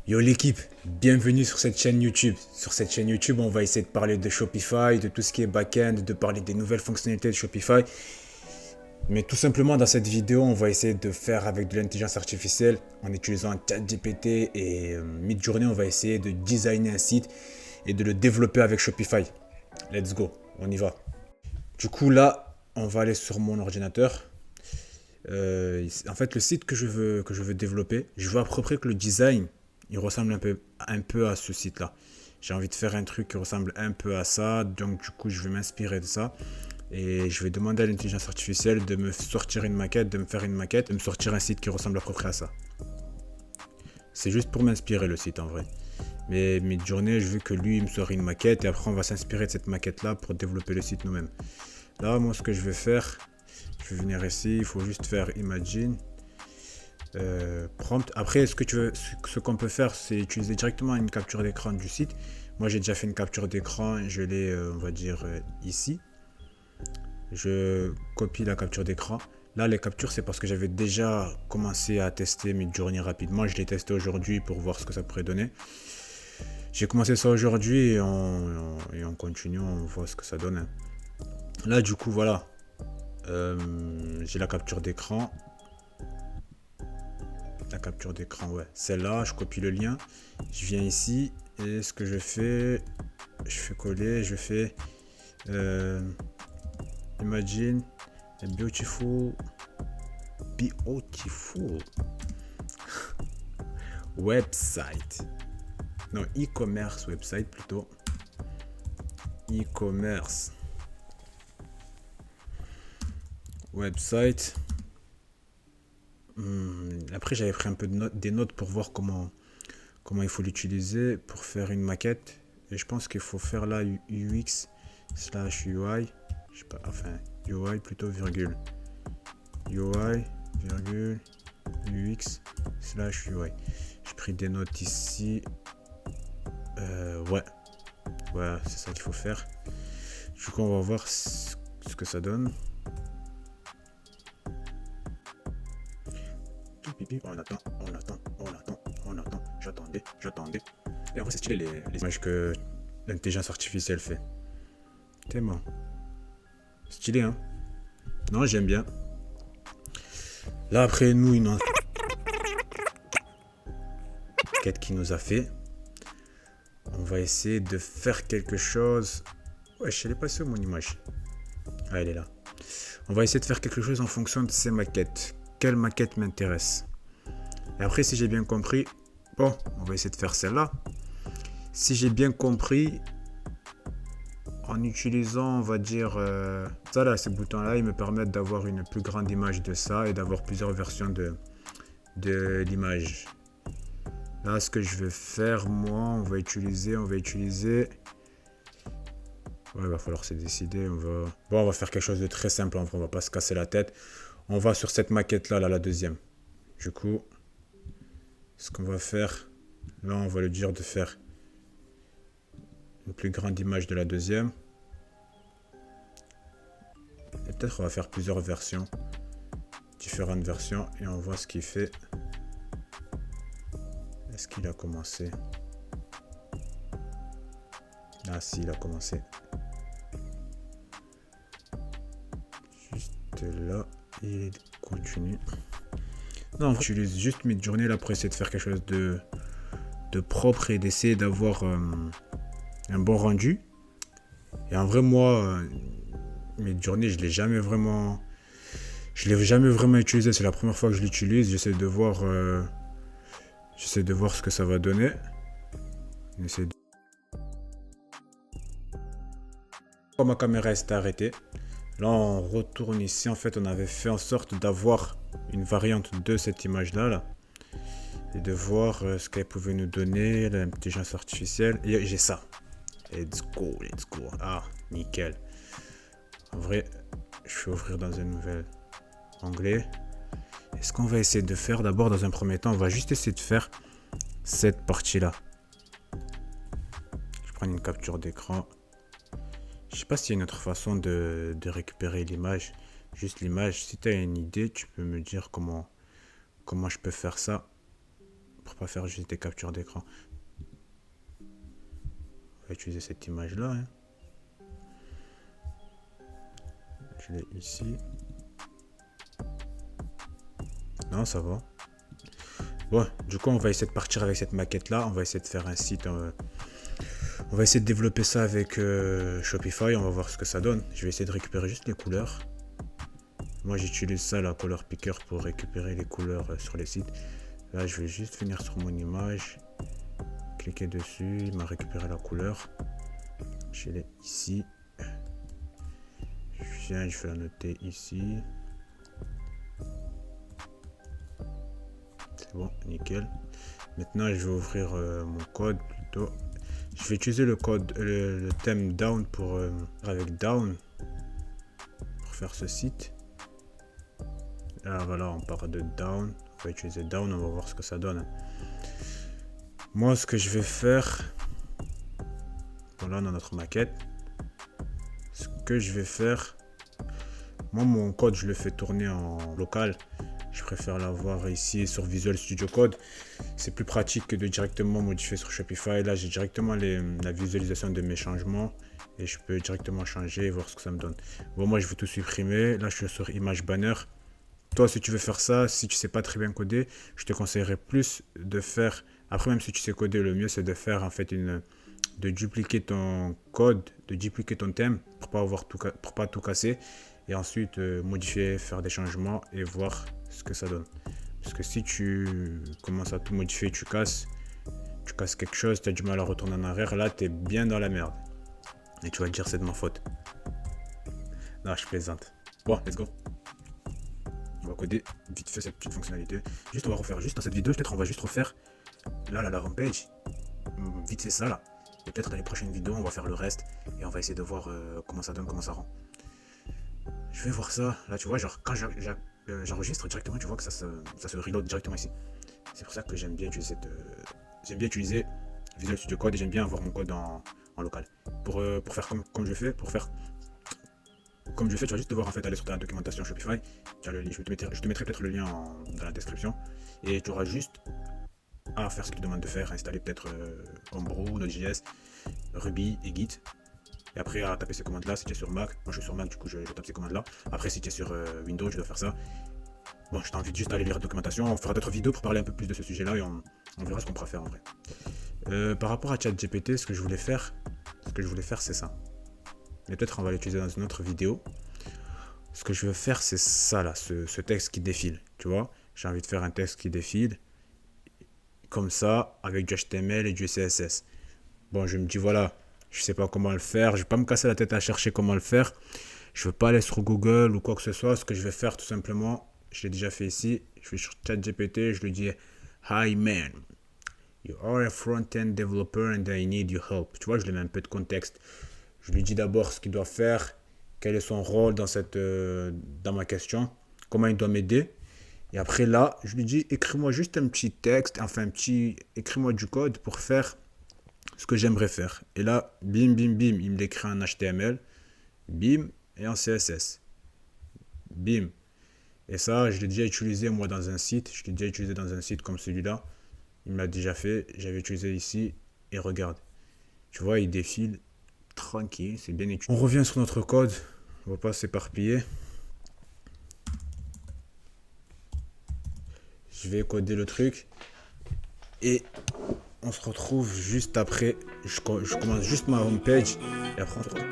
Yo l'équipe, bienvenue sur cette chaîne YouTube. Sur cette chaîne YouTube, on va essayer de parler de Shopify, de tout ce qui est back-end, de parler des nouvelles fonctionnalités de Shopify. Mais tout simplement, dans cette vidéo, on va essayer de faire avec de l'intelligence artificielle en utilisant ChatGPT et Midjourney. On va essayer de designer un site et de le développer avec Shopify. Let's go, on y va. Du coup, là, on va aller sur mon ordinateur. En fait, le site que je veux développer, je veux à peu près que le design il ressemble un peu à ce site-là. J'ai envie de faire un truc qui ressemble un peu à ça, donc du coup, je vais m'inspirer de ça. Et je vais demander à l'intelligence artificielle de me sortir une maquette, de me faire une maquette, de me sortir un site qui ressemble à peu près à ça. C'est juste pour m'inspirer le site en vrai. Mais Midjourney, je veux que lui il me sorte une maquette et après on va s'inspirer de cette maquette-là pour développer le site nous-mêmes. Là, moi, ce que je vais faire, je vais venir ici, il faut juste faire Imagine. Prompt. Après, ce qu'on peut faire, c'est utiliser directement une capture d'écran du site. Moi, j'ai déjà fait une capture d'écran, je l'ai, on va dire, ici. Je copie la capture d'écran. Là, les captures, c'est parce que j'avais déjà commencé à tester Midjourney rapidement. Je l'ai testé aujourd'hui pour voir ce que ça pourrait donner. J'ai commencé ça aujourd'hui et on continue, on voit ce que ça donne. Là, du coup, voilà. J'ai la capture d'écran. La capture d'écran, ouais. Celle-là, je copie le lien. Je viens ici et ce que je fais coller, je fais Imagine a beautiful website. Non, e-commerce website plutôt. E-commerce website. Après, j'avais pris un peu des notes pour voir comment il faut l'utiliser pour faire une maquette. Et je pense qu'il faut faire là UX slash UI. Je sais pas, enfin UI plutôt virgule. UI virgule UX slash UI. J'ai pris des notes ici. Ouais. Voilà, c'est ça qu'il faut faire. Du coup, on va voir ce que ça donne. On attend. J'attendais. Et en vrai, c'est stylé les images que l'intelligence artificielle fait. Tellement. Stylé, hein? Non, j'aime bien. Là, après, nous, une enquête qui nous a fait. On va essayer de faire quelque chose. Ouais, je l'ai passé où mon image? Ah, elle est là. On va essayer de faire quelque chose en fonction de ces maquettes. Quelle maquette m'intéresse? Et après, si j'ai bien compris, bon, on va essayer de faire celle-là. Si j'ai bien compris, en utilisant, on va dire, ça là, ces boutons-là, ils me permettent d'avoir une plus grande image de ça et d'avoir plusieurs versions de l'image. Là, ce que je vais faire, moi, on va utiliser. Ouais, il va falloir se décider. On va faire quelque chose de très simple. On va pas se casser la tête. On va sur cette maquette-là, la deuxième. Du coup, ce qu'on va faire, là, on va lui dire de faire une plus grande image de la deuxième. Et peut-être on va faire plusieurs versions, différentes versions, et on voit ce qu'il fait. Est-ce qu'il a commencé? Ah si, il a commencé. Juste là, il continue. Non, j'utilise juste Midjourney là pour essayer de faire quelque chose de propre et d'essayer d'avoir un bon rendu. Et en vrai, moi, Midjourney, je l'ai jamais vraiment utilisé. C'est la première fois que je l'utilise. J'essaie de voir ce que ça va donner. Quand ma caméra s'est arrêtée, là on retourne ici. En fait, on avait fait en sorte d'avoir une variante de cette image-là, là, et de voir ce qu'elle pouvait nous donner, l'intelligence artificielle. Et j'ai ça. Let's go. Ah, nickel. En vrai, je vais ouvrir dans un nouvel onglet. Et ce qu'on va essayer de faire d'abord, dans un premier temps, on va juste essayer de faire cette partie-là. Je prends une capture d'écran. Je sais pas s'il y a une autre façon de récupérer l'image. Juste l'image. Si tu as une idée, tu peux me dire comment je peux faire ça. pour pas faire juste des captures d'écran. On va utiliser cette image là. Hein. Je l'ai ici. Non, ça va. Bon, du coup, on va essayer de partir avec cette maquette là. On va essayer de faire un site. On va essayer de développer ça avec Shopify. On va voir ce que ça donne. Je vais essayer de récupérer juste les couleurs. Moi, j'utilise ça, la Color Picker, pour récupérer les couleurs sur les sites. Là, je vais juste venir sur mon image. Cliquer dessus. Il m'a récupéré la couleur. Je l'ai ici. Je viens, je vais la noter ici. C'est bon, nickel. Maintenant, je vais ouvrir mon code plutôt. Je vais utiliser le code, le thème Down pour avec Down pour faire ce site. Là, voilà, on part de Down. On va utiliser Down, on va voir ce que ça donne. Moi, ce que je vais faire, voilà, on a notre maquette. Ce que je vais faire, moi, mon code, je le fais tourner en local. Je préfère l'avoir ici sur Visual Studio Code. C'est plus pratique que de directement modifier sur Shopify. Là, j'ai directement la visualisation de mes changements et je peux directement changer et voir ce que ça me donne. Bon, moi, je vais tout supprimer. Là, je suis sur Image Banner. Toi, si tu veux faire ça, si tu sais pas très bien coder, je te conseillerais plus de faire. Après, même si tu sais coder, le mieux, c'est de faire en fait de dupliquer ton code, de dupliquer ton thème pour pas tout casser. Et ensuite modifier, faire des changements et voir ce que ça donne. Parce que si tu commences à tout modifier, tu casses quelque chose, tu as du mal à retourner en arrière, là tu es bien dans la merde. Et tu vas te dire c'est de ma faute. Non, je plaisante. Bon, let's go. On va coder vite fait cette petite fonctionnalité. Juste on va refaire, juste dans cette vidéo, peut-être on va juste refaire là la homepage. Vite fait ça là. Et peut-être dans les prochaines vidéos, on va faire le reste. Et on va essayer de voir comment ça donne, comment ça rend. Je vais voir ça, là tu vois, genre quand j'enregistre directement, tu vois que ça se reload directement ici. C'est pour ça que j'aime bien utiliser Visual Studio Code et j'aime bien avoir mon code en local. Pour faire comme je fais, tu vas juste devoir en fait aller sur ta documentation Shopify. Je te mettrai peut-être le lien dans la description et tu auras juste à faire ce qu'il te demande de faire, installer peut-être Homebrew, Node.js, Ruby et Git. Et après à taper ces commandes là si tu es sur Mac. Moi je suis sur Mac, du coup je tape ces commandes là. Après si tu es sur Windows, je dois faire ça. Bon, je t'invite juste à aller lire la documentation. On fera d'autres vidéos pour parler un peu plus de ce sujet là et on verra ce qu'on pourra faire en vrai. Par rapport à ChatGPT, ce que je voulais faire c'est ça. Mais peut-être on va l'utiliser dans une autre vidéo. Ce que je veux faire c'est ça là, ce texte qui défile. Tu vois, j'ai envie de faire un texte qui défile comme ça avec du HTML et du CSS. Bon, je me dis voilà, je sais pas comment le faire, je vais pas me casser la tête à chercher comment le faire. Je veux pas aller sur Google ou quoi que ce soit. Ce que je vais faire tout simplement, je l'ai déjà fait ici. Je vais sur ChatGPT, je lui dis Hi man, you are a front-end developer and I need your help. Tu vois, je lui mets un peu de contexte. Je lui dis d'abord ce qu'il doit faire, quel est son rôle dans ma question, comment il doit m'aider. Et après là, je lui dis écris-moi juste un petit texte, écris-moi du code pour faire ce que j'aimerais faire. Et là, bim, bim, bim, il me l'écrit en HTML, bim, et en CSS. Bim. Et ça, je l'ai déjà utilisé moi dans un site. Je l'ai déjà utilisé dans un site comme celui-là. Il me l'a déjà fait. J'avais utilisé ici. Et regarde. Tu vois, il défile tranquille. C'est bien utilisé. On revient sur notre code. On ne va pas s'éparpiller. Je vais coder le truc. Et on se retrouve juste après. Je commence juste ma homepage. Et après on se retrouve.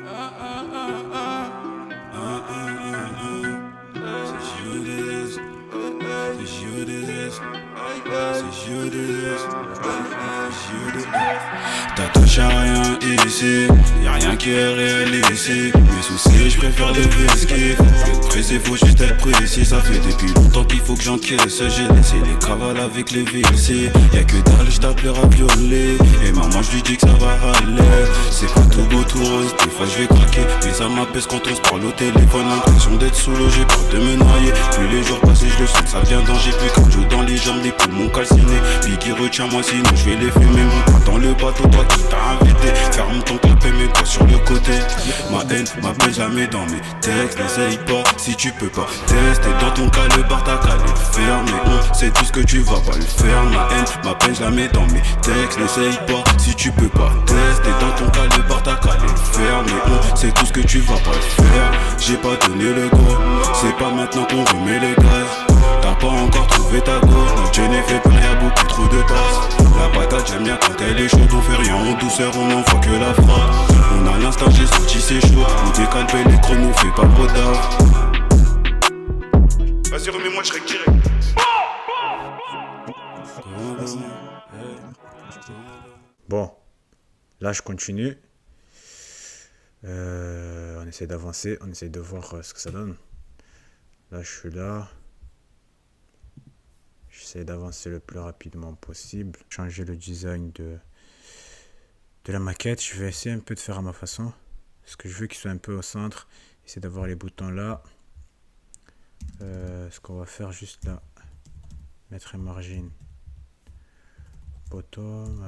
T'attaches à rien ici, y'a rien qui est réel ici. Mes soucis, je préfère les esquives. Faut être pressé, faut juste être précis. Ça fait depuis longtemps qu'il faut que j'encaisse. J'ai laissé les cavales avec les VC. Y'a que dalle, j'tape les raviolis. Et maman, je lui dis que ça va aller. C'est pas tout beau, tout rose. Des fois, je vais craquer. Mais ça m'apaise quand on se parle au téléphone. L'impression d'être sous l'eau, j'ai peur de me noyer. Plus les jours passés, je le sens, ça devient danger. Plus quand je joue dans les jambes, les poumons calcinés. Puis qui retient moi, sinon je vais les fumer. mets-moi pas dans le bateau, toi qui t'as invité. Ferme ton clap et mets-toi sur le côté. Ma haine, ma peine, je la mets dans mes textes. N'essaye pas si tu peux pas tester. Dans ton cas, le bar t'as qu'à le faire. Mais on sait tout ce que tu vas pas le faire. Ma haine, ma peine, je la mets dans mes textes. N'essaye pas si tu peux pas tester. Dans ton cas, le bar t'as qu'à le faire. Mais on sait tout ce que tu vas pas le faire. J'ai pas donné le go, c'est pas maintenant qu'on remet le gaz. T'as pas encore trouvé ta go, notre Dieu n'est fait pas, y'a beaucoup trop de tasses. La patate j'aime bien quand elle est chaude, on fait rien en douceur, on n'envoie que la frappe. On a l'instinct, j'ai sorti c'est chaud, on décale les chronos, fait pas trop tard. Vas-y remets-moi, je serai direct. Bon, là je continue. On essaie d'avancer, on essaie de voir ce que ça donne. Là je suis là. J'essaie d'avancer le plus rapidement possible. Changer le design de la maquette. Je vais essayer un peu de faire à ma façon. Parce que je veux qu'il soit un peu au centre. Essayer d'avoir les boutons là. Ce qu'on va faire juste là. Mettre un margin. Bottom.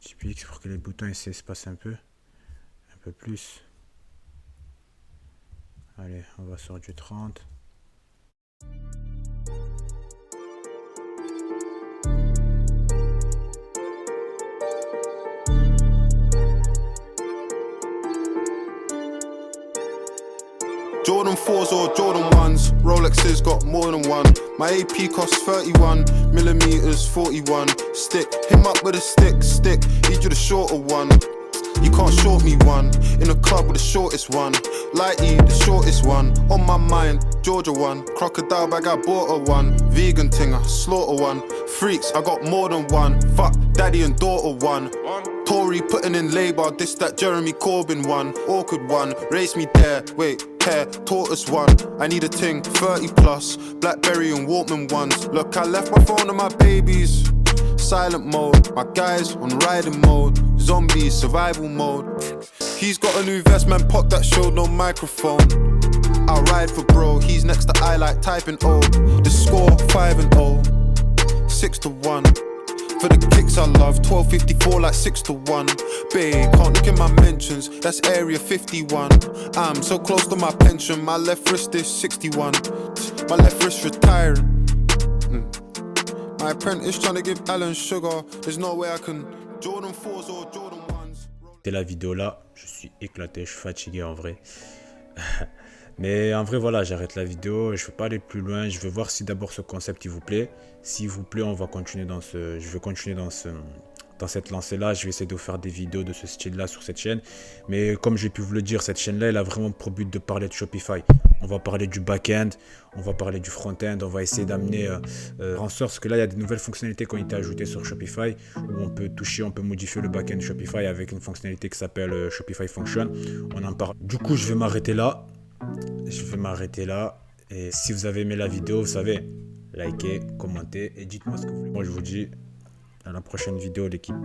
Typique pour que les boutons ici s'espacent un peu. Un peu plus. Allez, on va sur du 30. Jordan 4s or Jordan 1s, Rolexes got more than one. My AP costs 31 millimeters, 41. Stick, him up with a stick. Need you the shorter one. You can't short me one. In a club with the shortest one. Lighty, the shortest one. On my mind, Georgia one. Crocodile bag, I bought a one. Vegan ting, I slaughter one. Freaks, I got more than one. Fuck, daddy and daughter one. Tory putting in labour, this that Jeremy Corbyn one. Awkward one, race me there, wait. Hair, tortoise one, I need a ting, 30 plus, Blackberry and Walkman ones. Look, I left my phone and my babies, silent mode, my guys on riding mode, zombies, survival mode. He's got a new vest, man, pop that showed no microphone. I'll ride for bro, he's next to I like typing O. The score 5-0, 6-1. For the kicks I love, 12.54 like 6-1. Babe, can't look in my mentions, that's area 51. I'm so close to my pension, my left wrist is 61. My left wrist retiring. My apprentice trying to give Alan sugar, there's no way I can. Jordan 4s or Jordan 1s. C'est la vidéo là, je suis éclaté, je suis fatigué en vrai. Mais en vrai voilà, j'arrête la vidéo, je ne veux pas aller plus loin, je veux voir si d'abord ce concept il vous plaît. S'il vous plaît, on va continuer je vais continuer dans cette lancée là, je vais essayer de vous faire des vidéos de ce style là sur cette chaîne. Mais comme j'ai pu vous le dire, cette chaîne là elle a vraiment pour but de parler de Shopify. On va parler du back-end, on va parler du front-end, on va essayer d'amener en sorte que là il y a des nouvelles fonctionnalités qui ont été ajoutées sur Shopify où on peut toucher, on peut modifier le back-end Shopify avec une fonctionnalité qui s'appelle Shopify Function. On en parle. Du coup, je vais m'arrêter là. Et si vous avez aimé la vidéo, vous savez, likez, commentez et dites-moi ce que vous voulez. Moi, je vous dis à la prochaine vidéo, l'équipe.